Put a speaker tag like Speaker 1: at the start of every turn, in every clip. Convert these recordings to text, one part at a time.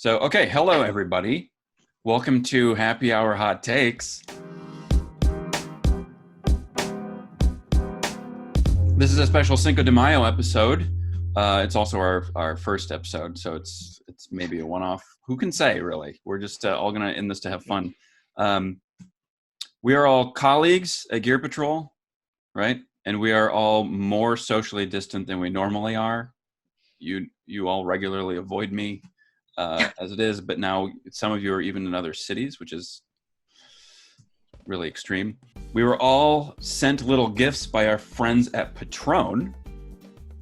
Speaker 1: Okay, hello everybody. Welcome to Happy Hour Hot Takes. This is a special Cinco de Mayo episode. It's also our first episode, so it's maybe a one-off. Who can say, really? We're just all going to end this to have fun. We are all colleagues at Gear Patrol, right? And we are all more socially distant than we normally are. You all regularly avoid me. As it is, but now some of you are even in other cities, which is really extreme. We were all sent little gifts by our friends at Patron.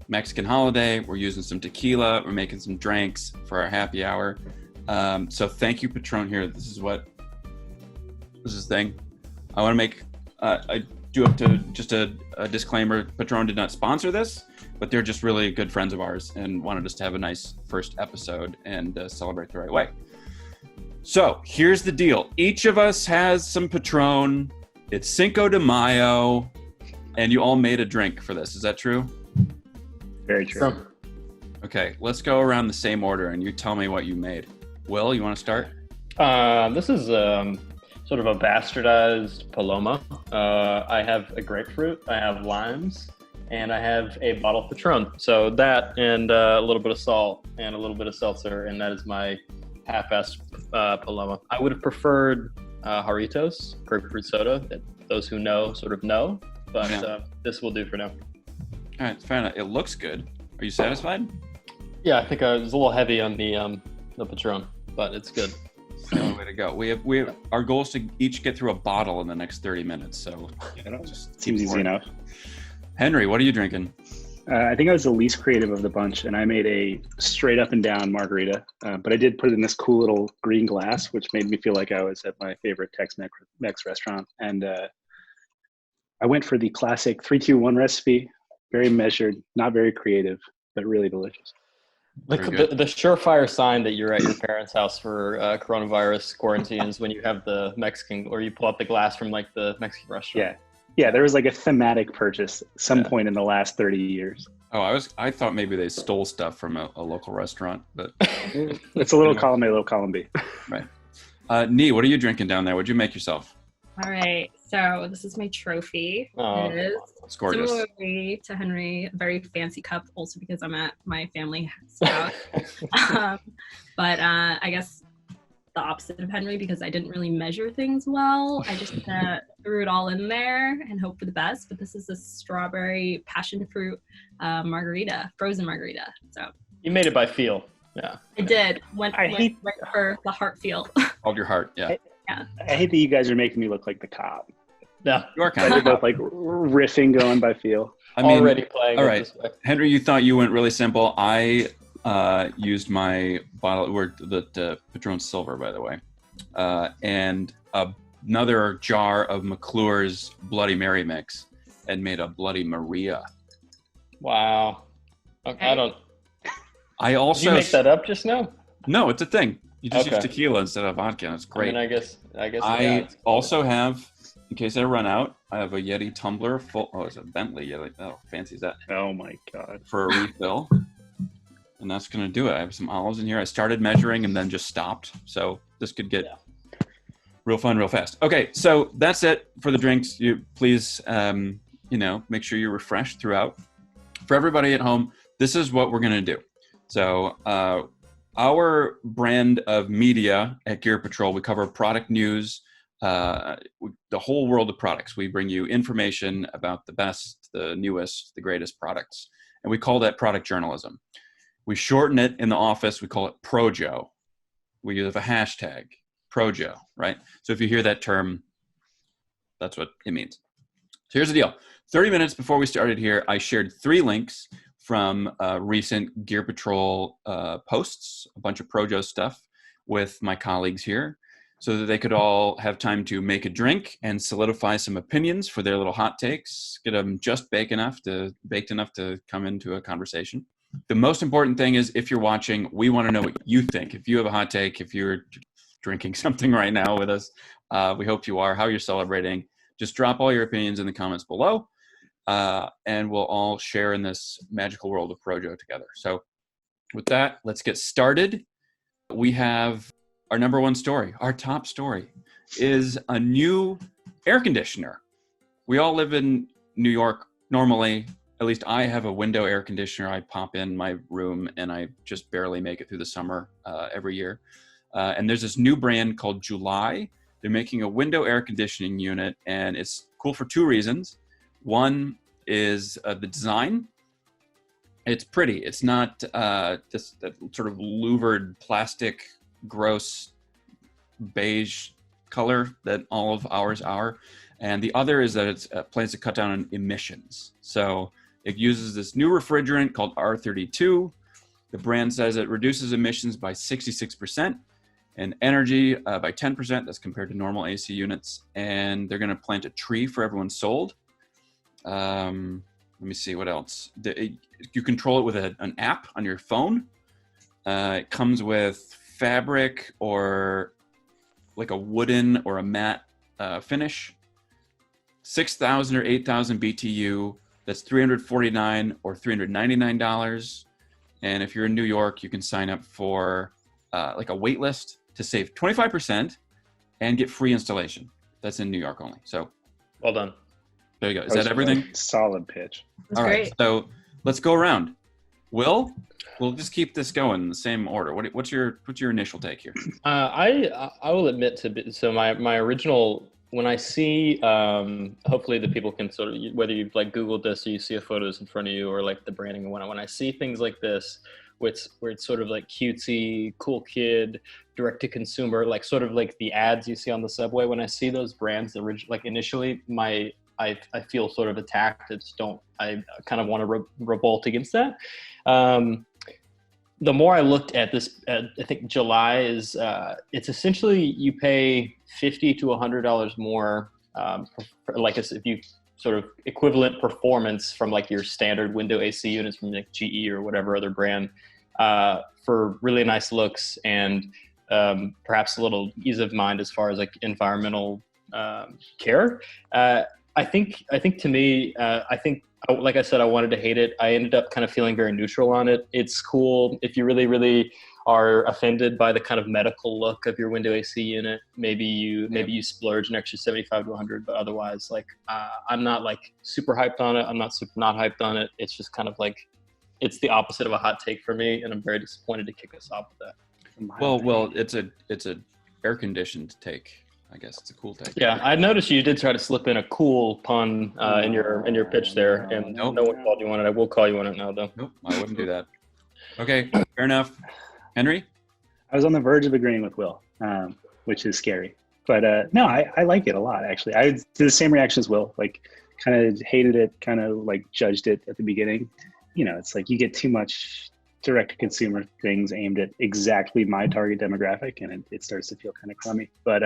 Speaker 1: Mexican holiday, we're using some tequila, we're making some drinks for our happy hour. So thank you, Patron. Here, this is the thing. I want to make, I do have to, just a disclaimer, Patron did not sponsor this, but they're just really good friends of ours and wanted us to have a nice first episode and celebrate the right way. So here's the deal. Each of us has some Patron. It's Cinco de Mayo, and you all made a drink for this. Is that true?
Speaker 2: Very true.
Speaker 1: Okay, let's go around the same order, and you tell me what you made. Will, you want to start?
Speaker 2: This is sort of a bastardized Paloma. I have a grapefruit, I have limes, and I have a bottle of Patron. So that and a little bit of salt and a little bit of seltzer, and that is my half-assed Paloma. I would have preferred Jarritos, grapefruit soda. That those who know sort of know, but this will do for now.
Speaker 1: All right, fair enough. It looks good. Are you satisfied?
Speaker 2: Yeah, I think it was a little heavy on the Patron, but it's good.
Speaker 1: Way to go. We have our goal is to each get through a bottle in the next 30 minutes. So
Speaker 3: just seems easy enough.
Speaker 1: Henry, what are you drinking?
Speaker 3: I think I was the least creative of the bunch, and I made a straight up and down margarita. But I did put it in this cool little green glass, which made me feel like I was at my favorite Tex-Mex restaurant. And I went for the classic 3-2-1 recipe. Very measured, not very creative, but really delicious.
Speaker 2: The surefire sign that you're at your parents' house for coronavirus quarantine is when you have the Mexican, or you pull out the glass from like the Mexican restaurant.
Speaker 3: Yeah. There was like a thematic purchase at some point in the last 30 years.
Speaker 1: Oh, I thought maybe they stole stuff from a local restaurant, but
Speaker 3: it's a little column A, little column B.
Speaker 1: Right. Nee, what are you drinking down there? What'd you make yourself?
Speaker 4: All right, so this is my trophy. It is
Speaker 1: it's gorgeous.
Speaker 4: Similarly to Henry, a very fancy cup, also because I'm at my family house. But I guess the opposite of Henry, because I didn't really measure things well. I just threw it all in there and hope for the best. But this is a strawberry passion fruit margarita, frozen margarita. So
Speaker 2: you made it by feel. Yeah,
Speaker 4: I did. Went right for the heart feel.
Speaker 1: Called your heart, yeah.
Speaker 4: Yeah.
Speaker 3: I hate that you guys are making me look like the cop.
Speaker 2: Yeah,
Speaker 1: you are kind
Speaker 3: of both like riffing going by feel.
Speaker 1: I mean,
Speaker 2: already playing.
Speaker 1: All right, Henry, you thought you went really simple. I used my bottle, the Patron Silver, by the way, and another jar of McClure's Bloody Mary mix, and made a Bloody Maria.
Speaker 2: Wow. Okay. I don't.
Speaker 1: I also.
Speaker 2: Did you make that up just now?
Speaker 1: No, it's a thing. You just use tequila instead of vodka. And it's great.
Speaker 2: I guess.
Speaker 1: I also have, in case I run out, I have a Yeti tumbler full. Oh, it's a Bentley Yeti. Oh, fancy is that?
Speaker 3: Oh my God.
Speaker 1: For a refill. And that's going to do it. I have some olives in here. I started measuring and then just stopped. So this could get real fun real fast. Okay, so that's it for the drinks. You please, make sure you're refreshed throughout. For everybody at home, this is what we're going to do. So our brand of media at Gear Patrol, we cover product news, the whole world of products. We bring you information about the best, the newest, the greatest products. And we call that product journalism. We shorten it in the office. We call it Projo. We use a hashtag, Projo, right? So if you hear that term, that's what it means. So here's the deal. 30 minutes before we started here, I shared 3 links from recent Gear Patrol posts, a bunch of Projo stuff with my colleagues here, so that they could all have time to make a drink and solidify some opinions for their little hot takes, get them just baked enough to come into a conversation. The most important thing is, if you're watching, we want to know what you think. If you have a hot take, if you're drinking something right now with us, we hope you are, how you're celebrating. Just drop all your opinions in the comments below, and we'll all share in this magical world of Projo together. So with that, let's get started. we have our number one story. Our top story is a new air conditioner. We all live in New York normally. At least I have a window air conditioner. I pop in my room and I just barely make it through the summer every year. And there's this new brand called July. They're making a window air conditioning unit, and it's cool for two reasons. One is the design. It's pretty. It's not this that sort of louvered plastic, gross beige color that all of ours are. And the other is that it plans to cut down on emissions. So it uses this new refrigerant called R32. The brand says it reduces emissions by 66% and energy by 10%. That's compared to normal AC units. And they're going to plant a tree for everyone sold. Let me see what else. You control it with an app on your phone. It comes with fabric or like a wooden or a matte finish. 6,000 or 8,000 BTU. That's $349 or $399. And if you're in New York, you can sign up for like a wait list to save 25% and get free installation. That's in New York only. So
Speaker 2: Well done.
Speaker 1: there you go. Is that everything?
Speaker 3: Solid pitch.
Speaker 4: That's
Speaker 1: All right.
Speaker 4: great.
Speaker 1: So let's go around. Will, we'll just keep this going in the same order. What's your initial take here?
Speaker 2: I will admit so my original, when I see, hopefully the people can sort of, whether you've like Googled this or you see a photos in front of you or like the branding and whatnot, when I see things like this, where it's sort of like cutesy, cool kid, direct to consumer, like sort of like the ads you see on the subway, when I see those brands, like initially I feel sort of attacked. I kind of want to revolt against that. The more I looked at this, I think July is, it's essentially you pay $50 to $100 more, like if you sort of equivalent performance from like your standard window AC units from like GE or whatever other brand, for really nice looks and perhaps a little ease of mind as far as like environmental care. I think to me, like I said, I wanted to hate it. I ended up kind of feeling very neutral on it. It's cool if you really, really are offended by the kind of medical look of your window AC unit. Maybe you splurge an extra 75 to 100, but otherwise, like I'm not like super hyped on it. I'm not super not hyped on it. It's just kind of like it's the opposite of a hot take for me, and I'm very disappointed to kick us off with that.
Speaker 1: Well, it's a air conditioned take. I guess it's a cool take.
Speaker 2: Yeah, I noticed you did try to slip in a cool pun in your pitch there, and
Speaker 1: Nope.
Speaker 2: no one called you on it. I will call you on it now, though.
Speaker 1: Nope, I wouldn't do that. Okay, fair enough. Henry?
Speaker 3: I was on the verge of agreeing with Will, which is scary. But no, I like it a lot, actually. I did the same reaction as Will, like kind of hated it, kind of like judged it at the beginning. You know, it's like you get too much direct-to-consumer things aimed at exactly my target demographic, and it starts to feel kind of crummy. But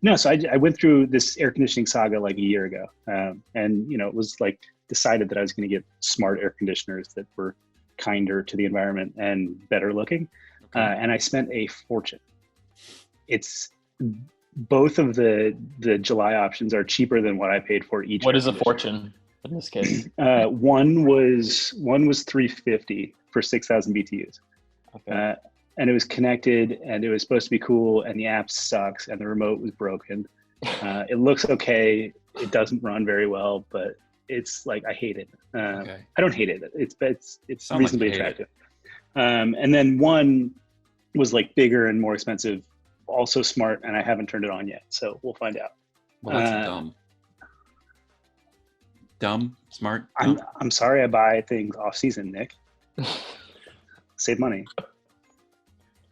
Speaker 3: no, so I went through this air conditioning saga like a year ago. And, you know, it was like decided that I was going to get smart air conditioners that were kinder to the environment and better looking.
Speaker 1: Okay.
Speaker 3: And I spent a fortune. It's both of the July options are cheaper than what I paid for each.
Speaker 2: What is a fortune in this case?
Speaker 3: One was $350 for 6,000 BTUs.
Speaker 2: Okay.
Speaker 3: And it was connected, and it was supposed to be cool, and the app sucks, and the remote was broken. It looks okay. It doesn't run very well, but it's like I hate it.
Speaker 1: Okay.
Speaker 3: I don't hate it. It's
Speaker 1: Sound like
Speaker 3: reasonably
Speaker 1: you hate
Speaker 3: attractive. And then one was like bigger and more expensive, also smart, and I haven't turned it on yet, so we'll find out.
Speaker 1: Well, that's dumb, smart. Dumb.
Speaker 3: I'm sorry I buy things off season, Nick. Save money.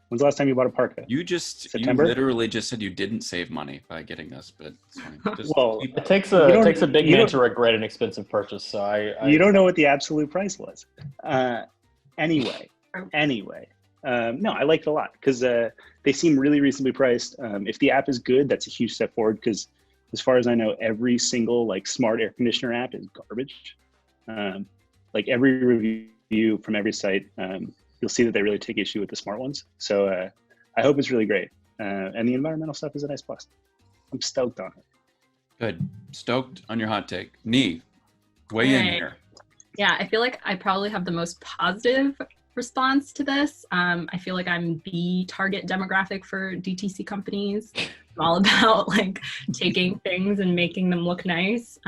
Speaker 3: When's the last time you bought a parka?
Speaker 1: You
Speaker 3: September?
Speaker 1: literally just said you didn't save money by getting this, but it's fine. Just
Speaker 3: Well,
Speaker 1: keep-
Speaker 2: It takes
Speaker 3: You
Speaker 2: a
Speaker 3: don't-
Speaker 2: big
Speaker 3: you
Speaker 2: man
Speaker 3: don't-
Speaker 2: to regret an expensive purchase. So I
Speaker 3: you don't know what the absolute price was. Anyway, no, I like it a lot because they seem really reasonably priced. If the app is good, that's a huge step forward because as far as I know, every single like smart air conditioner app is garbage. Like every review from every site, you'll see that they really take issue with the smart ones. So I hope it's really great. And the environmental stuff is a nice plus. I'm stoked on it.
Speaker 1: Good. Stoked on your hot take. Nee, weigh in
Speaker 4: Hey.
Speaker 1: here.
Speaker 4: Yeah, I feel like I probably have the most positive response to this. I feel like I'm the target demographic for DTC companies. I'm all about like taking things and making them look nice.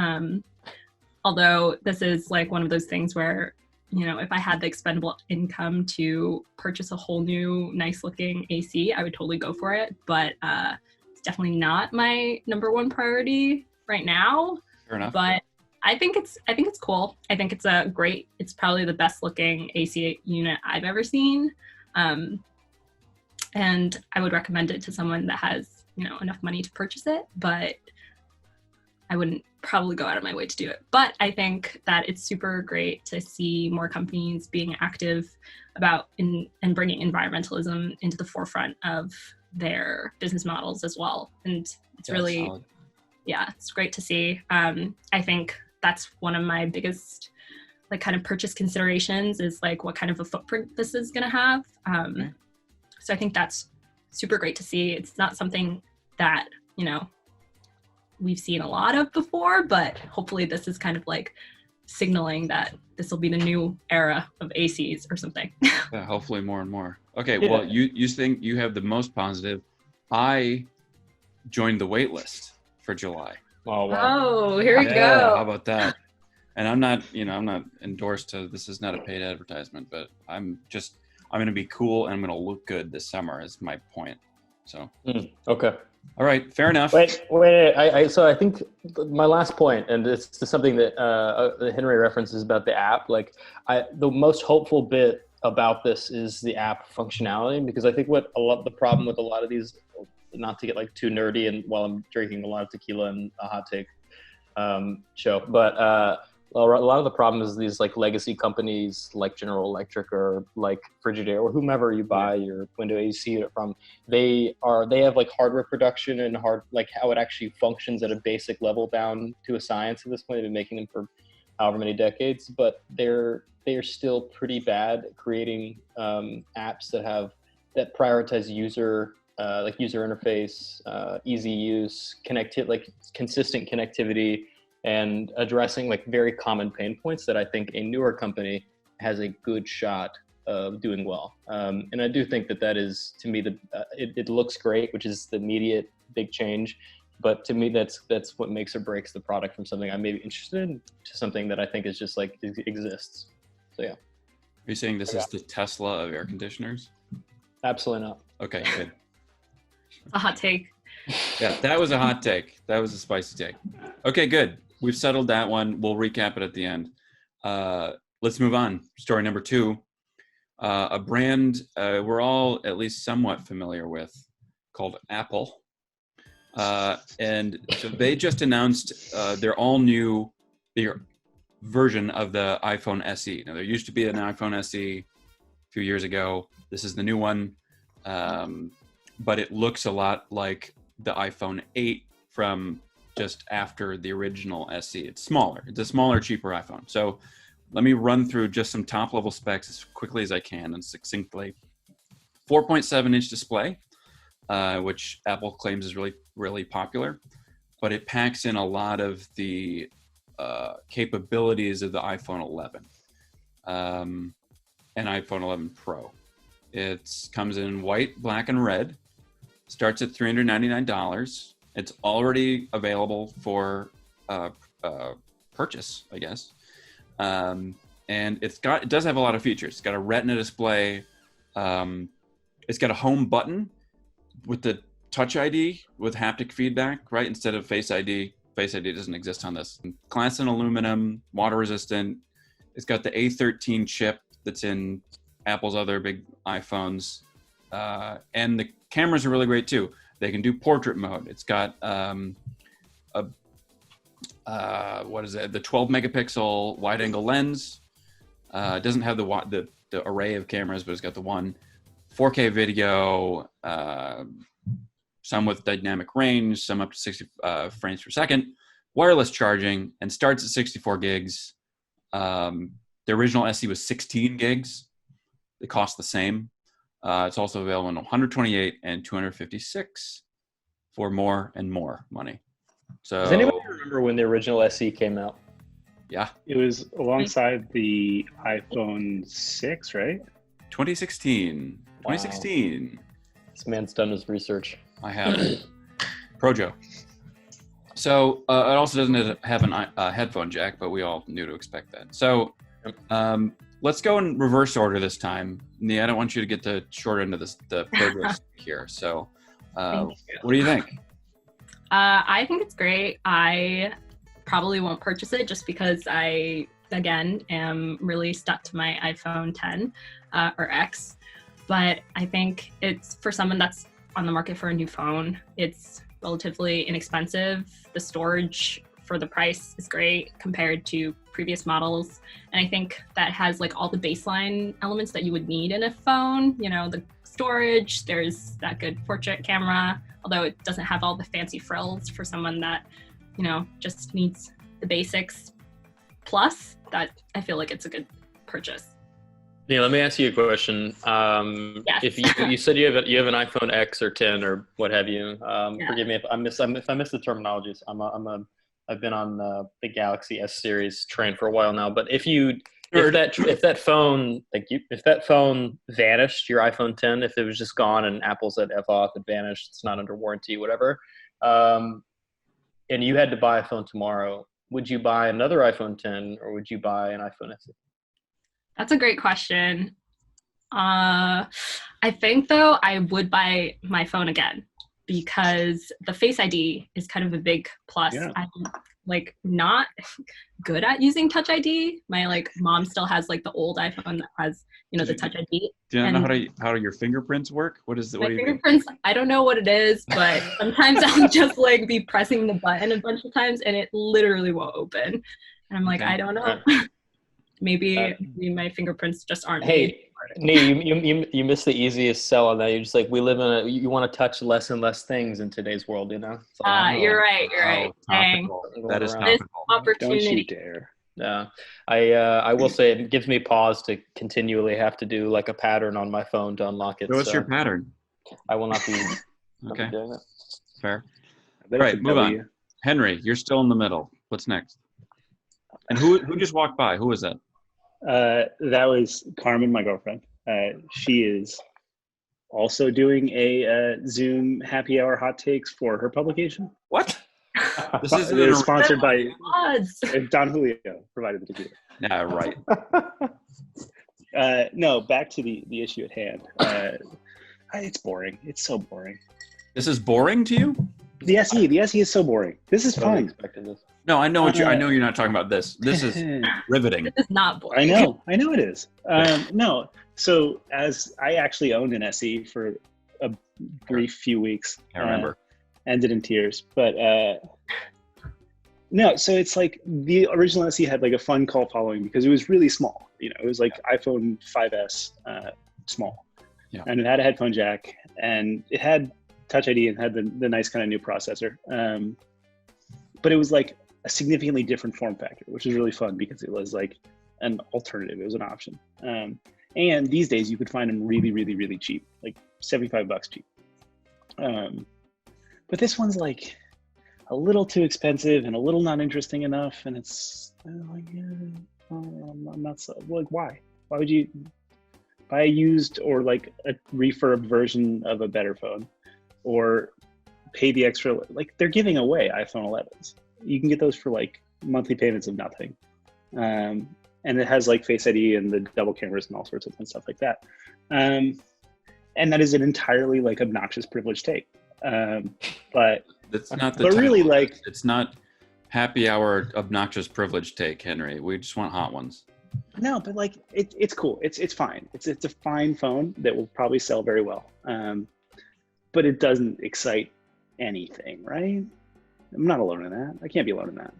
Speaker 4: Although this is like one of those things where, you know, if I had the expendable income to purchase a whole new nice looking AC, I would totally go for it. But it's definitely not my number one priority right now.
Speaker 1: Fair enough.
Speaker 4: But I think it's cool. I think it's probably the best looking AC unit I've ever seen. And I would recommend it to someone that has, you know, enough money to purchase it, but I wouldn't probably go out of my way to do it. But I think that it's super great to see more companies being active about and bringing environmentalism into the forefront of their business models as well. And it's really,
Speaker 1: solid.
Speaker 4: Yeah, it's great to see. I think that's one of my biggest like kind of purchase considerations is like what kind of a footprint this is going to have.
Speaker 1: Okay.
Speaker 4: So I think that's super great to see. It's not something that, you know, we've seen a lot of before, but hopefully this is kind of like signaling that this will be the new era of ACs or something.
Speaker 1: Yeah, hopefully more and more. Okay,
Speaker 2: Yeah.
Speaker 1: well, you think you have the most positive. I joined the wait list for July.
Speaker 2: Oh, wow.
Speaker 4: Oh, here we
Speaker 1: How
Speaker 4: go.
Speaker 1: about that? And I'm not endorsed to, this is not a paid advertisement, but I'm going to be cool and I'm going to look good this summer is my point. So,
Speaker 2: Okay.
Speaker 1: all right, fair enough.
Speaker 2: Wait. So I think my last point, and it's something that Henry references about the app. Like, the most hopeful bit about this is the app functionality, because I think the problem with a lot of these, not to get like too nerdy, and while I'm drinking a lot of tequila and a hot take show, but a lot of the problem is these like legacy companies like General Electric or like Frigidaire or whomever you buy your window AC unit from, they have like hardware production and like how it actually functions at a basic level down to a science at this point. They've been making them for however many decades, but they're still pretty bad at creating apps that prioritize user interface, easy use, consistent connectivity, and addressing like very common pain points that I think a newer company has a good shot of doing well. And I do think that is, to me, it looks great, which is the immediate big change. But to me, that's what makes or breaks the product from something I may be interested in to something that I think is just like exists. So yeah.
Speaker 1: Are you saying this is the Tesla of air conditioners?
Speaker 2: Absolutely not.
Speaker 1: Okay, good.
Speaker 4: A hot take.
Speaker 1: Yeah, that was a hot take. That was a spicy take. Okay, good. We've settled that one. We'll recap it at the end. Let's move on. Story number 2. A brand we're all at least somewhat familiar with called Apple. And so they just announced their version of the iPhone SE. Now, there used to be an iPhone SE a few years ago. This is the new one. But it looks a lot like the iPhone 8 from just after the original SE. It's smaller. It's a smaller, cheaper iPhone. So let me run through just some top-level specs as quickly as I can and succinctly. 4.7-inch display, which Apple claims is really, really popular, but it packs in a lot of the capabilities of the iPhone 11 and iPhone 11 Pro. It comes in white, black, and red. Starts at $399. It's already available for purchase, I guess. And it does have a lot of features. It's got a Retina display. It's got a home button with the Touch ID with haptic feedback, right? Instead of Face ID. Face ID doesn't exist on this. Glass and aluminum, water resistant. It's got the A13 chip that's in Apple's other big iPhones. And the cameras are really great too. They can do portrait mode. It's got the 12 megapixel wide angle lens. It doesn't have the array of cameras, but it's got the one 4K video, some with dynamic range, some up to 60 frames per second, wireless charging, and starts at 64 gigs. The original SE was 16 gigs. They cost the same. It's also available in 128 and 256 for more and more money. So,
Speaker 2: does anybody remember when the original SE came out?
Speaker 1: Yeah,
Speaker 3: It was alongside the iPhone 6, right?
Speaker 1: 2016.
Speaker 2: Wow.
Speaker 1: 2016.
Speaker 2: This man's done his research.
Speaker 1: I have Projo. So it also doesn't have a headphone jack, but we all knew to expect that. So let's go in reverse order this time. Nia, I don't want you to get the short end of the Projo stick here. So what do you think?
Speaker 4: I think it's great. I probably won't purchase it just because I, again, am really stuck to my iPhone 10 or X. But I think it's for someone that's on the market for a new phone. It's relatively inexpensive. The storage for the price is great compared to previous models. And I think that has like all the baseline elements that you would need in a phone. You know, the storage, there's that good portrait camera, although it doesn't have all the fancy frills for someone that, you know, just needs the basics. Plus, that I feel like it's a good purchase.
Speaker 2: Yeah, let me ask you a question.
Speaker 4: Yes.
Speaker 2: If you said you have an iPhone X or 10 or what have you, forgive me if I miss the terminologies. I've been on the Galaxy S series train for a while now. But if that phone vanished, your iPhone 10, if it was just gone and Apple said F off, it vanished, it's not under warranty, whatever, and you had to buy a phone tomorrow, would you buy another iPhone 10 or would you buy an iPhone SE?
Speaker 4: That's a great question. I think, though, I would buy my phone again because the Face ID is kind of a big plus.
Speaker 3: Yeah.
Speaker 4: I'm like not good at using Touch ID. My like mom still has like the old iPhone that has, you know, the Touch ID.
Speaker 1: Do you know how your fingerprints work? What is it?
Speaker 4: My
Speaker 1: What do you think?
Speaker 4: fingerprints, I don't know what it is, but sometimes I'll just like be pressing the button a bunch of times and it literally won't open. And I'm like,
Speaker 1: Okay.
Speaker 4: I don't know. Maybe my fingerprints just aren't.
Speaker 2: Hey, Nate, you missed the easiest sell on that. You're just like, you want to touch less and less things in today's world, you know? It's like,
Speaker 4: You're right. You're right. Dang.
Speaker 1: Topical. That is
Speaker 2: This
Speaker 1: topical.
Speaker 3: Don't you
Speaker 4: opportunity.
Speaker 3: dare.
Speaker 2: Yeah, I will say it gives me pause to continually have to do like a pattern on my phone to unlock it.
Speaker 1: So what's
Speaker 2: so
Speaker 1: your pattern?
Speaker 2: I will not be
Speaker 1: Okay,
Speaker 2: doing that.
Speaker 1: fair.
Speaker 3: I bet
Speaker 1: Right,
Speaker 3: it's a
Speaker 1: move
Speaker 3: W.
Speaker 1: on. Henry, you're still in the middle. What's next? And who just walked by? Who was that?
Speaker 3: That was Carmen, my girlfriend. She is also doing a Zoom happy hour hot takes for her publication.
Speaker 1: What? This
Speaker 3: It
Speaker 1: isn't
Speaker 3: is sponsored by
Speaker 4: Odds.
Speaker 3: Don Julio, provided the computer.
Speaker 1: Yeah, right.
Speaker 3: No, back to the issue at hand. It's boring. It's so boring.
Speaker 1: This is boring to you?
Speaker 3: The SE is so boring. This is
Speaker 2: Totally
Speaker 3: fun.
Speaker 2: expected this.
Speaker 1: No, I know I know you're not talking about this. This is riveting.
Speaker 4: This is not boring.
Speaker 3: I know it is. No, so as I actually owned an SE for a brief few weeks.
Speaker 1: I remember.
Speaker 3: Ended in tears, but no. So it's like the original SE had like a fun cult following because it was really small. You know, it was like iPhone 5S small,
Speaker 1: Yeah.
Speaker 3: and it had a headphone jack, and it had Touch ID and had the nice kind of new processor. But it was like a significantly different form factor, which was really fun because it was like an alternative. It was an option. And these days you could find them really, really, really cheap, like $75 cheap. But this one's like a little too expensive and a little not interesting enough. And it's like, I'm not so, like, why? Why would you buy a used or like a refurb version of a better phone or pay the extra? Like, they're giving away iPhone 11s. You can get those for like monthly payments of nothing. And it has like Face ID and the double cameras and all sorts of fun stuff like that. And that is an entirely like obnoxious privilege take. But
Speaker 1: That's not the
Speaker 3: but
Speaker 1: title.
Speaker 3: really, like,
Speaker 1: It's not happy hour obnoxious privilege take, Henry. We just want hot ones.
Speaker 3: no, but like it's cool. It's fine. It's a fine phone that will probably sell very well. But it doesn't excite anything, right? I'm not alone in that. I can't be alone in that.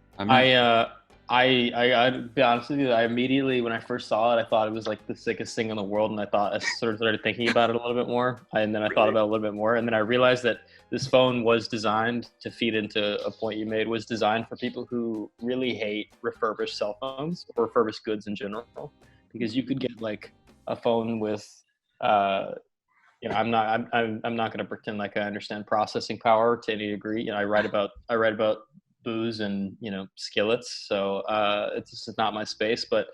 Speaker 2: I'd be honest with you. I immediately, when I first saw it, I thought it was like the sickest thing in the world, and I sort of started thinking about it a little bit more, and then I thought about it a little bit more, and then I realized that this phone was designed to feed into a point you made. Was designed for people who really hate refurbished cell phones or refurbished goods in general, because you could get like a phone with, I'm not going to pretend like I understand processing power to any degree. You know, I write about booze and skillets, so it's just not my space. But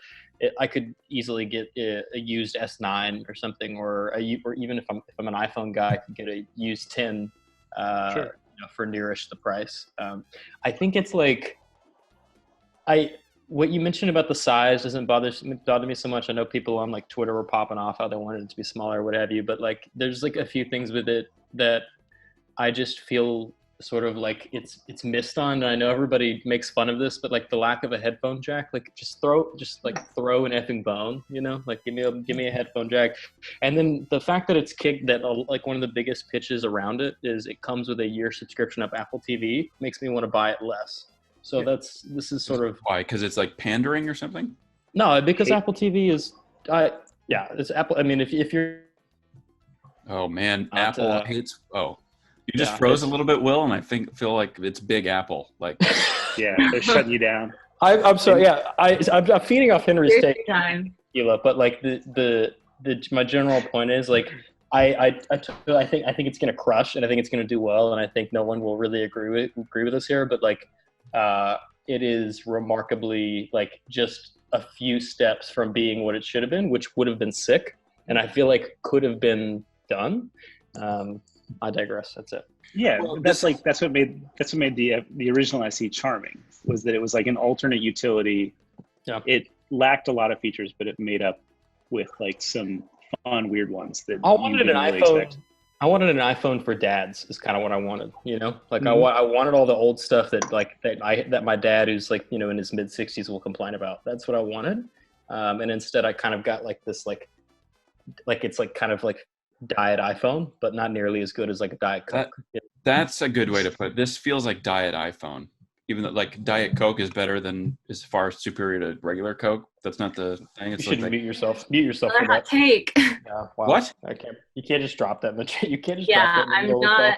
Speaker 2: I could easily get a used S9 or something, or even if I'm an iPhone guy, I could get a used 10
Speaker 3: Sure.
Speaker 2: for nearish the price. I think it's like what you mentioned about the size doesn't bother me so much. I know people on like Twitter were popping off how they wanted it to be smaller or what have you, but like there's like a few things with it that I just feel sort of like it's missed on. And I know everybody makes fun of this, but like the lack of a headphone jack, like just throw an effing bone, you know, like give me a headphone jack. And then the fact that it's kicked that like one of the biggest pitches around it is it comes with a year subscription of Apple TV makes me want to buy it less. So this is sort of
Speaker 1: why, because it's like pandering or something.
Speaker 2: No, because Apple TV is it's Apple. I mean, if you're
Speaker 1: Oh man,
Speaker 2: Not,
Speaker 1: Apple hates. Oh, you just froze a little bit, Will, and I feel like it's Big Apple. Like,
Speaker 3: Yeah, they're shutting you down.
Speaker 2: I'm sorry. Yeah, I'm feeding off Henry's
Speaker 4: There's
Speaker 2: take,
Speaker 4: time.
Speaker 2: Sheila, but like the my general point is like I think it's gonna crush, and I think it's gonna do well, and I think no one will really agree with us here, but like it is remarkably like just a few steps from being what it should have been, which would have been sick, and I feel like could have been done. I digress. That's it.
Speaker 3: Yeah,
Speaker 1: Well,
Speaker 3: that's what made the original SE charming, was that it was like an alternate utility.
Speaker 2: Yeah.
Speaker 3: It lacked a lot of features, but it made up with like some fun weird ones that
Speaker 2: I
Speaker 3: you
Speaker 2: wanted an
Speaker 3: didn't really
Speaker 2: iPhone.
Speaker 3: expect.
Speaker 2: I wanted an iPhone for dads. Is kind of what I wanted. You know, like
Speaker 3: Mhm.
Speaker 2: I wanted all the old stuff that my dad, who's like in his mid 60s, will complain about. That's what I wanted. And instead, I kind of got like this like it's like kind of like diet iPhone, but not nearly as good as like a Diet Coke.
Speaker 1: that's a good way to put it. This feels like Diet iPhone, even though like Diet Coke is better than is far superior to regular Coke. That's not the thing.
Speaker 2: You
Speaker 1: It's
Speaker 2: should
Speaker 1: like
Speaker 2: mute yourself. Mute yourself
Speaker 4: Another
Speaker 2: for
Speaker 4: hot
Speaker 2: that.
Speaker 4: take.
Speaker 2: Yeah, wow.
Speaker 1: What?
Speaker 2: I can't. You can't just drop that much. You can't just
Speaker 4: Yeah,
Speaker 2: drop that.
Speaker 4: I'm
Speaker 2: in the middle of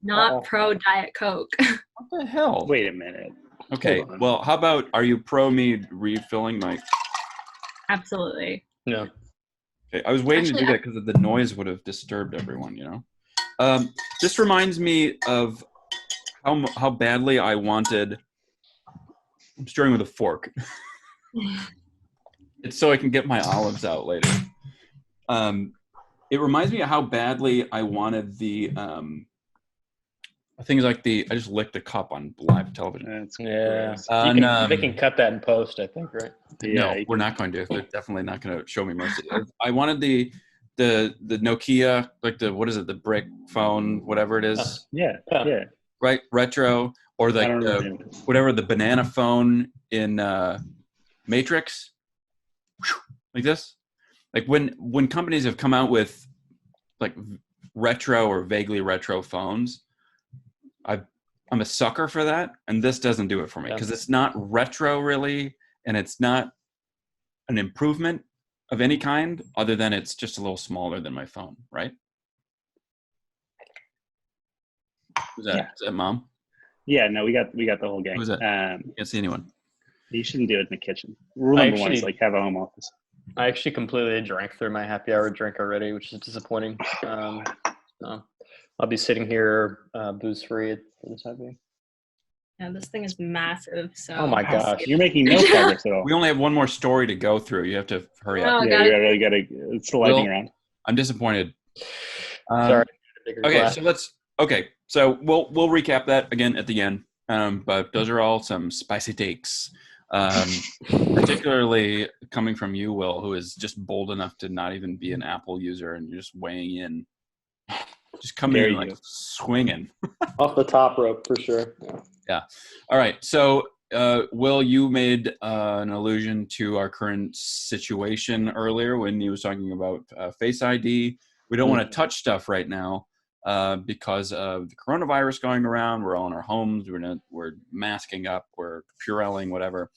Speaker 4: not
Speaker 2: Uh-oh.
Speaker 4: pro Diet Coke.
Speaker 1: what the hell?
Speaker 3: Wait a minute.
Speaker 1: Okay,
Speaker 3: Hold on.
Speaker 1: well, how about are you pro me refilling my?
Speaker 4: Absolutely.
Speaker 2: No.
Speaker 1: Okay, I was waiting
Speaker 4: Actually,
Speaker 1: to do that because the noise would have disturbed everyone. You know, this reminds me of how badly I wanted. I'm stirring with a fork. It's so I can get my olives out later. It reminds me of how badly I wanted the things like I just licked a cup on live television.
Speaker 3: That's
Speaker 2: Yeah.
Speaker 3: gross.
Speaker 2: They can cut that in post, I think, right?
Speaker 1: No,
Speaker 3: you
Speaker 1: we're not going to. They're definitely not going to show me mercy. I wanted the Nokia, like what is it, the brick phone, whatever it is,
Speaker 3: Yeah,
Speaker 2: Yeah.
Speaker 3: yeah.
Speaker 1: right? Retro, or
Speaker 3: I
Speaker 1: like
Speaker 3: don't
Speaker 1: the,
Speaker 3: remember.
Speaker 1: whatever, the banana phone in Matrix, like this. Like when companies have come out with like retro or vaguely retro phones, I'm a sucker for that, and this doesn't do it for me because it's not retro really, and it's not an improvement of any kind other than it's just a little smaller than my phone, right? Who's that?
Speaker 3: Yeah.
Speaker 1: Is that Mom?
Speaker 3: Yeah, no, we got the whole gang.
Speaker 1: Who's that? Can't see anyone.
Speaker 3: You shouldn't do it in the kitchen. Rule number one is
Speaker 2: actually-
Speaker 3: like have a home office.
Speaker 2: I actually completely drank through my happy hour drink already, which is disappointing. So I'll be sitting here booze free for the time being.
Speaker 4: Yeah, this thing is massive. So.
Speaker 2: Oh my gosh.
Speaker 3: You're making no progress at all.
Speaker 1: We only have one more story to go through. You have to hurry up.
Speaker 4: Oh,
Speaker 3: Yeah,
Speaker 4: God.
Speaker 3: you gotta. It's the lightning
Speaker 1: Will-
Speaker 3: round.
Speaker 1: I'm disappointed.
Speaker 2: Sorry. Bigger
Speaker 1: Okay,
Speaker 2: glass.
Speaker 1: so we'll recap that again at the end. But those are all some spicy takes. Particularly coming from you, Will, who is just bold enough to not even be an Apple user and you're just weighing in. Just coming
Speaker 3: Dare
Speaker 1: in
Speaker 3: you.
Speaker 1: like swinging.
Speaker 2: Off the top rope for sure. Yeah.
Speaker 1: All right. So, Will, you made an allusion to our current situation earlier when you was talking about Face ID. We don't want to touch stuff right now because of the coronavirus going around. We're all in our homes. We're masking up. We're Purelling, whatever.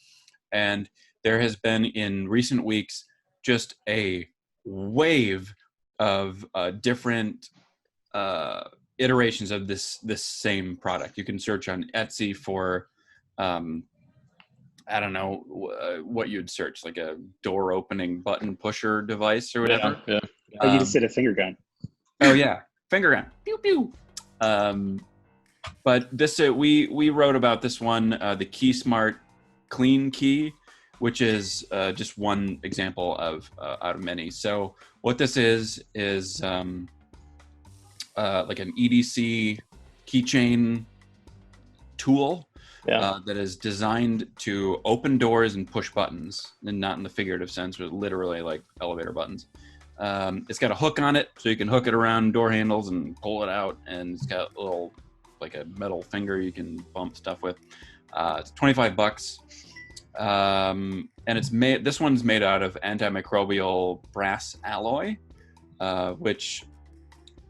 Speaker 1: And there has been in recent weeks just a wave of different iterations of this same product. You can search on Etsy for I don't know what you'd search, like a door opening button pusher device or whatever.
Speaker 2: Yeah.
Speaker 3: Oh, you just did a finger gun.
Speaker 1: Oh yeah, finger gun. Pew pew. But this we wrote about this one, the KeySmart Clean Key, which is just one example of out of many. So what this is like an EDC keychain tool that is designed to open doors and push buttons, and not in the figurative sense, but literally like elevator buttons. It's got a hook on it, so you can hook it around door handles and pull it out, and it's got a little, like a metal finger you can bump stuff with. It's $25, and it's made. This one's made out of antimicrobial brass alloy, which,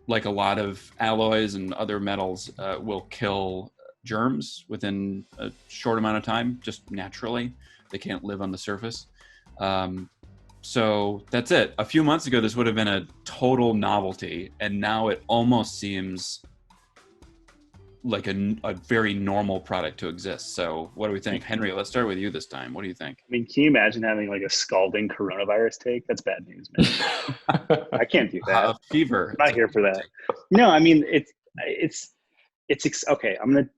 Speaker 1: like a lot of alloys and other metals, will kill germs within a short amount of time, just naturally. They can't live on the surface. So that's it. A few months ago, this would have been a total novelty, and now it almost seems like a very normal product to exist. So what do we think? Henry, let's start with you this time. What do you think?
Speaker 3: I mean, can you imagine having like a scalding coronavirus take? That's bad news, man. I can't do that.
Speaker 1: Fever.
Speaker 3: I'm not here for that. No, I mean, it's okay. I'm going to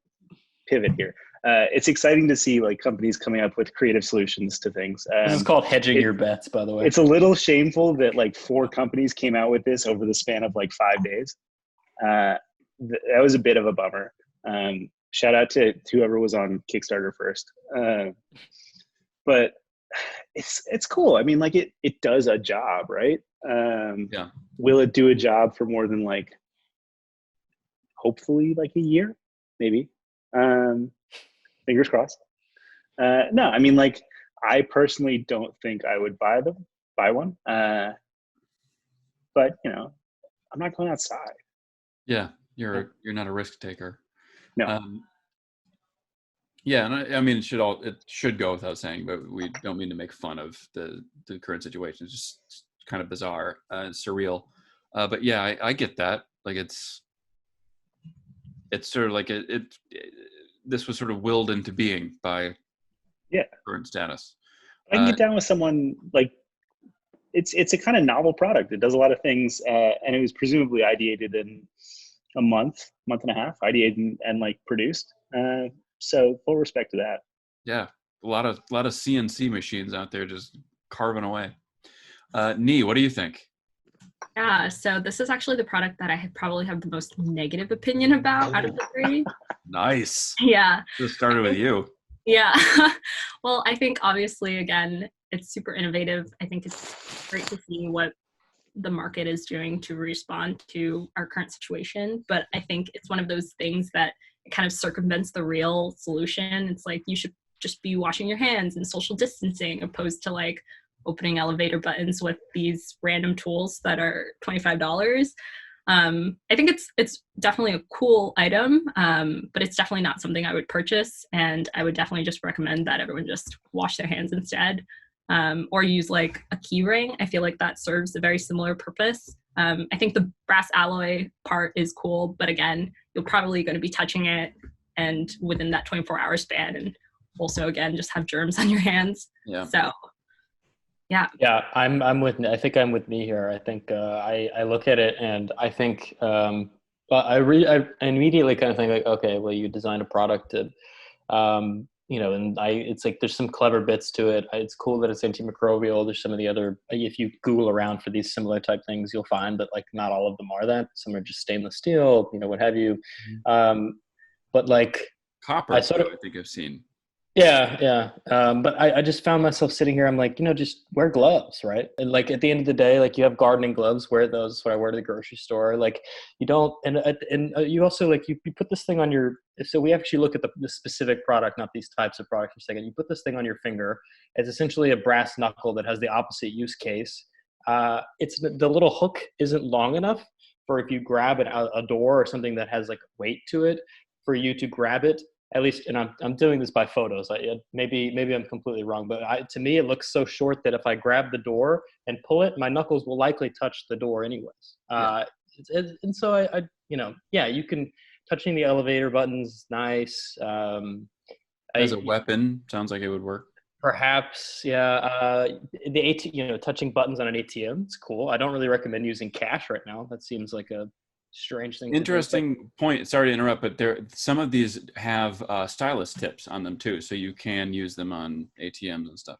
Speaker 3: pivot here. It's exciting to see like companies coming up with creative solutions to things.
Speaker 2: This is called hedging your bets, by the way.
Speaker 3: It's a little shameful that like 4 companies came out with this over the span of like 5 days. That was a bit of a bummer. Shout out to whoever was on Kickstarter first. But it's cool. I mean, like it does a job, right?
Speaker 1: Yeah.
Speaker 3: Will it do a job for more than like, hopefully like a year, maybe? Fingers crossed. No, I mean, like, I personally don't think I would buy one. But you know, I'm not going outside.
Speaker 1: Yeah, you're not a risk taker.
Speaker 3: No.
Speaker 1: Yeah, and I mean, it should go without saying, but we don't mean to make fun of the current situation. It's just kind of bizarre and surreal. But yeah, I get that. Like it's sort of like this was sort of willed into being by current status.
Speaker 3: I can get down with someone like it's a kind of novel product. It does a lot of things, and it was presumably ideated in a month and a half, ideated and like produced. So full respect to that.
Speaker 1: Yeah, a lot of CNC machines out there just carving away. Nee, what do you think?
Speaker 4: Yeah, so this is actually the product that I probably have the most negative opinion about out of the 3.
Speaker 1: Nice.
Speaker 4: Yeah.
Speaker 1: Just started with you.
Speaker 4: Yeah. Well, I think obviously, again, it's super innovative. I think it's great to see what the market is doing to respond to our current situation. But I think it's one of those things that it kind of circumvents the real solution. It's like you should just be washing your hands and social distancing, opposed to like opening elevator buttons with these random tools that are $25. I think it's definitely a cool item, but it's definitely not something I would purchase. And I would definitely just recommend that everyone just wash their hands instead, or use like a key ring. I feel like that serves a very similar purpose. I think the brass alloy part is cool, but again, you're probably going to be touching it and within that 24-hour span, and also again, just have germs on your hands.
Speaker 1: Yeah.
Speaker 4: So yeah.
Speaker 2: I'm with. I think I'm with me here. I think I look at it and I think I immediately kind of think like, okay, well, you designed a product to, and it's like there's some clever bits to it. It's cool that it's antimicrobial. There's some of the other. If you Google around for these similar type things, you'll find that like not all of them are that. Some are just stainless steel, what have you. But like
Speaker 1: copper, I think I've seen.
Speaker 2: Yeah. But I just found myself sitting here. I'm like, just wear gloves, right? And like at the end of the day, like you have gardening gloves, wear those. That's what I wear to the grocery store. Like you don't, and you also like, you put this thing on your, so we actually look at the specific product, not these types of products for a second. You put this thing on your finger. It's essentially a brass knuckle that has the opposite use case. It's the little hook isn't long enough for if you grab a door or something that has like weight to it, for you to grab it. At least, and I'm doing this by photos. Maybe I'm completely wrong, but to me it looks so short that if I grab the door and pull it, my knuckles will likely touch the door anyways. And so I you can touching the elevator buttons, nice.
Speaker 1: As a weapon, sounds like it would work.
Speaker 2: Perhaps, yeah. The touching buttons on an ATM, it's cool. I don't really recommend using cash right now. That seems like a strange thing.
Speaker 1: Interesting point. Sorry to interrupt, but some of these have stylus tips on them too, so you can use them on ATMs and stuff.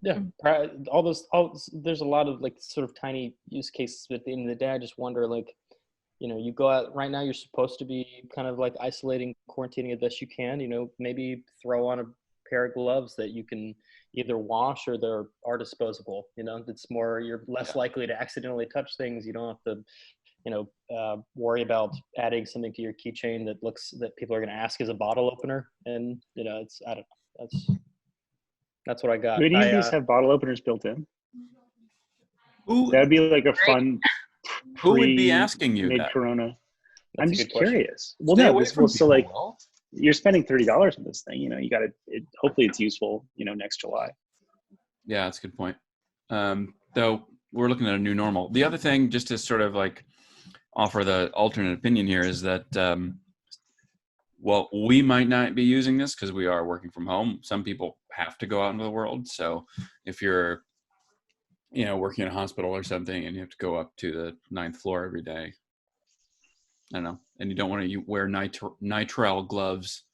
Speaker 2: Yeah, there's a lot of like sort of tiny use cases, but at the end of the day, I just wonder, like, you go out right now, you're supposed to be kind of like isolating, quarantining as best you can, maybe throw on a pair of gloves that you can either wash or are disposable. It's more, you're less likely to accidentally touch things. You don't have to, worry about adding something to your keychain that people are going to ask as a bottle opener. And, I don't know. That's what I got.
Speaker 3: Do any of these have bottle openers built in?
Speaker 1: Who
Speaker 3: That'd be like a fun.
Speaker 1: who would be asking you that?
Speaker 3: Mid-corona.
Speaker 2: That's
Speaker 3: I'm
Speaker 2: a
Speaker 3: just
Speaker 2: good question.
Speaker 3: curious. Well,
Speaker 1: Stay
Speaker 3: no,
Speaker 1: away
Speaker 3: this
Speaker 1: from
Speaker 3: will so like
Speaker 1: people, Will.
Speaker 3: you're spending $30 on this thing. You got to. Hopefully, it's useful. Next July.
Speaker 1: Yeah, that's a good point. Though we're looking at a new normal. The other thing, just to sort of like offer the alternate opinion here, is that well, we might not be using this because we are working from home. Some people have to go out into the world. So if you're, working in a hospital or something and you have to go up to the 9th floor every day, I don't know, and you don't want to wear nitrile gloves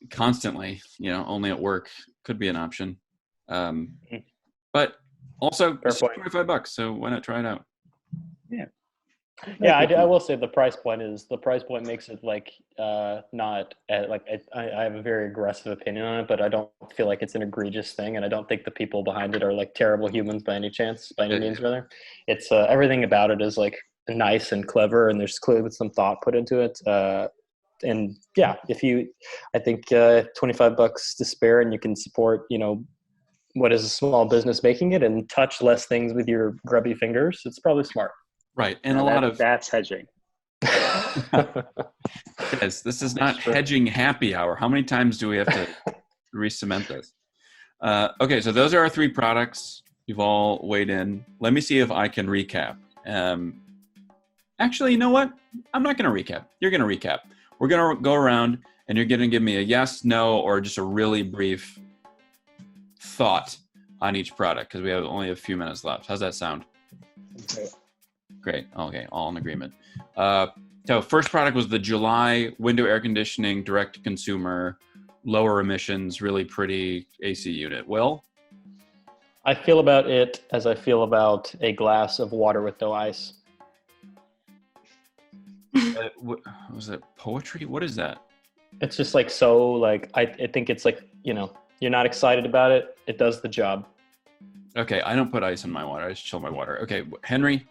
Speaker 1: constantly, only at work, could be an option. But also it's $25, so why not try it out?
Speaker 2: Yeah, I will say the price point makes it like not like I have a very aggressive opinion on it, but I don't feel like it's an egregious thing, and I don't think the people behind it are like terrible humans by any means. Rather, it's everything about it is like nice and clever, and there's clearly some thought put into it. And yeah, I think $25 to spare, and you can support what is a small business making it, and touch less things with your grubby fingers. It's probably smart.
Speaker 1: Right, and
Speaker 3: that's hedging.
Speaker 1: Yes, this is not hedging happy hour. How many times do we have to re-cement this? Okay, so those are our 3 products. You've all weighed in. Let me see if I can recap. Actually, you know what? I'm not going to recap. You're going to recap. We're going to go around, and you're going to give me a yes, no, or just a really brief thought on each product, because we have only a few minutes left. How's that sound?
Speaker 3: Okay.
Speaker 1: Great. Okay, all in agreement. So first product was the July window air conditioning, direct to consumer, lower emissions, really pretty AC unit. Will?
Speaker 2: I feel about it as I feel about a glass of water with no ice.
Speaker 1: Was it poetry? What is that?
Speaker 2: It's just like I think it's like, you're not excited about it. It does the job.
Speaker 1: Okay, I don't put ice in my water. I just chill my water. Okay, Henry?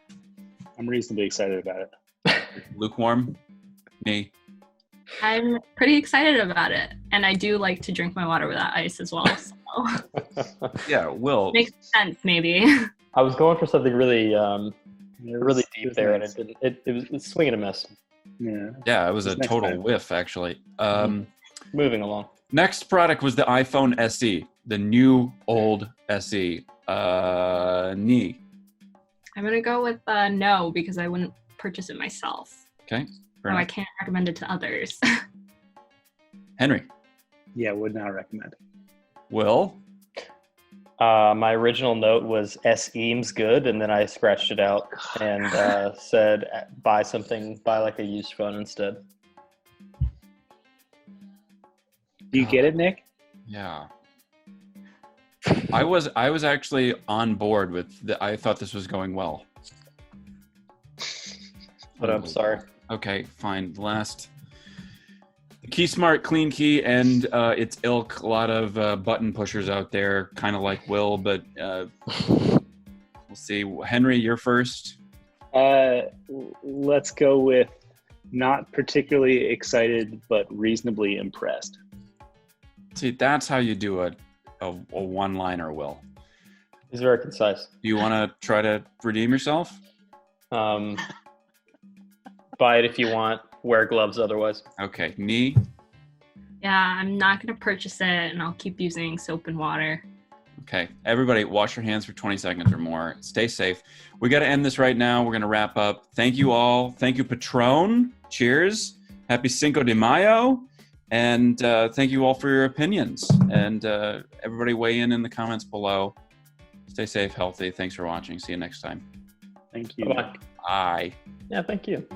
Speaker 3: I'm reasonably excited about it.
Speaker 1: Lukewarm? Me?
Speaker 4: I'm pretty excited about it, and I do like to drink my water without ice as well. So
Speaker 1: Yeah, Will.
Speaker 4: makes sense, maybe.
Speaker 2: I was going for something really, really
Speaker 3: It
Speaker 2: deep
Speaker 3: was
Speaker 2: there,
Speaker 3: nice.
Speaker 2: and it was swinging a miss.
Speaker 1: Yeah, it was a
Speaker 3: Next
Speaker 1: total
Speaker 3: time.
Speaker 1: whiff, actually.
Speaker 2: Moving along.
Speaker 1: Next product was the iPhone SE, the new old SE. Nee.
Speaker 4: I'm gonna go with no, because I wouldn't purchase it myself.
Speaker 1: Okay.
Speaker 4: So I can't recommend it to others.
Speaker 1: Henry.
Speaker 3: Yeah, would not recommend.
Speaker 1: Will.
Speaker 2: My original note was SEems good, and then I scratched it out and said buy like a used phone instead.
Speaker 3: Do you get it, Nick?
Speaker 1: Yeah. I was actually on board with I thought this was going well.
Speaker 2: But I'm sorry.
Speaker 1: Okay, fine. The last KeySmart Clean Key and its ilk. A lot of button pushers out there, kind of like Will, but we'll see. Henry, you're first.
Speaker 3: Let's go with not particularly excited, but reasonably impressed.
Speaker 1: See, that's how you do a one-liner, Will.
Speaker 2: He's very concise.
Speaker 1: Do you want to try to redeem yourself?
Speaker 2: Buy it if you want. Wear gloves otherwise.
Speaker 1: Okay, Nee.
Speaker 4: Yeah, I'm not gonna purchase it, and I'll keep using soap and water.
Speaker 1: Okay, everybody, wash your hands for 20 seconds or more. Stay safe. We got to end this right now. We're going to wrap up. Thank you all. Thank you, Patron. Cheers. Happy Cinco de Mayo. And thank you all for your opinions. And everybody weigh in the comments below. Stay safe, healthy. Thanks for watching. See you next time.
Speaker 3: Thank you.
Speaker 2: Bye-bye.
Speaker 1: Bye.
Speaker 2: Yeah, thank you.